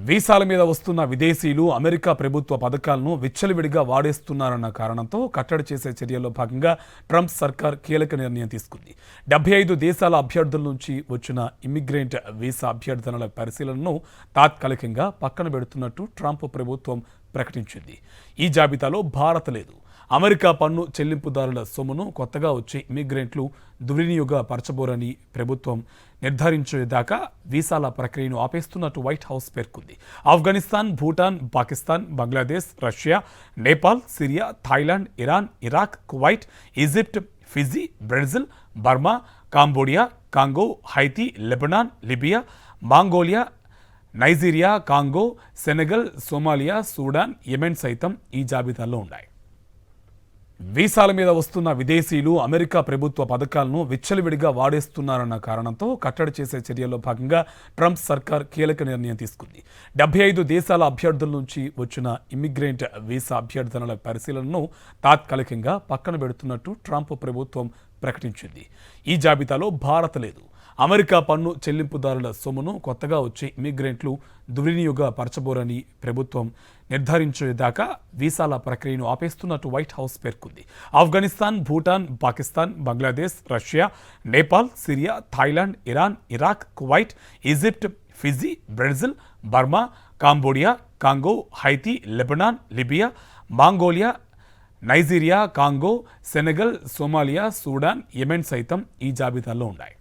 వీసాల మీద వస్తున్న విదేశీయులు అమెరికా ప్రభుత్వ పథకాలను విచ్చలవిడిగా వాడేస్తున్నారన్న కారణంతో కట్టడి చేసే చర్యల్లో భాగంగా ట్రంప్ సర్కార్ కీలక నిర్ణయం తీసుకుంది. 75 దేశాల అభ్యర్థుల నుంచి వచ్చిన ఇమ్మిగ్రెంట్ వీసా అభ్యర్థనల పరిశీలనను తాత్కాలికంగా పక్కన పెడుతున్నట్టు ట్రంప్ ప్రభుత్వం ప్రకటించింది. ఈ జాబితాలో భారత్ లేదు. అమెరికా పన్ను చెల్లింపుదారుల సొమ్మును కొత్తగా వచ్చే ఇమ్మిగ్రెంట్లు దుర్వినియోగపరచబోరని ప్రభుత్వం నిర్ధారించేదాకా వీసాల ప్రక్రియను ఆపేస్తున్నట్టు వైట్ హౌస్ పేర్కొంది. Afghanistan, Bhutan, Pakistan, Bangladesh, Russia, Nepal, Syria, Thailand, Iran, Iraq, Kuwait, Egypt, Fiji, Brazil, Burma, Cambodia, Congo, Haiti, Lebanon, Libya, Mongolia, Nigeria, Congo, Senegal, Somalia, Sudan, Yemen సైతం ఈ జాబితాలో ఉన్నాయి. వీసాల మీద వస్తున్న విదేశీయులు అమెరికా ప్రభుత్వ పథకాలను విచ్చలవిడిగా వాడేస్తున్నారన్న కారణంతో కట్టడి చేసే చర్యల్లో భాగంగా ట్రంప్ సర్కార్ కీలక నిర్ణయం తీసుకుంది. 75 దేశాల అభ్యర్థుల నుంచి వచ్చిన ఇమ్మిగ్రెంట్ వీసా అభ్యర్థనల పరిశీలనను తాత్కాలికంగా పక్కన పెడుతున్నట్టు ట్రంప్ ప్రభుత్వం ప్రకటించింది. ఈ జాబితాలో భారత్ లేదు. అమెరికా పన్ను చెల్లింపుదారుల సొమ్మును కొత్తగా వచ్చే ఇమ్మిగ్రెంట్లు దుర్వినియోగపరచబోరని ప్రభుత్వం నిర్ధారించేదాకా వీసాల ప్రక్రియను ఆపేస్తున్నట్టు వైట్ హౌస్ పేర్కొంది. Afghanistan, Bhutan, Pakistan, Bangladesh, Russia, Nepal, Syria, Thailand, Iran, Iraq, Kuwait, Egypt, Fiji, Brazil, Burma, Cambodia, Congo, Haiti, Lebanon, Libya, Mongolia, Nigeria, Congo, Senegal, Somalia, Sudan, Yemen సైతం ఈ జాబితాలో ఉన్నాయి.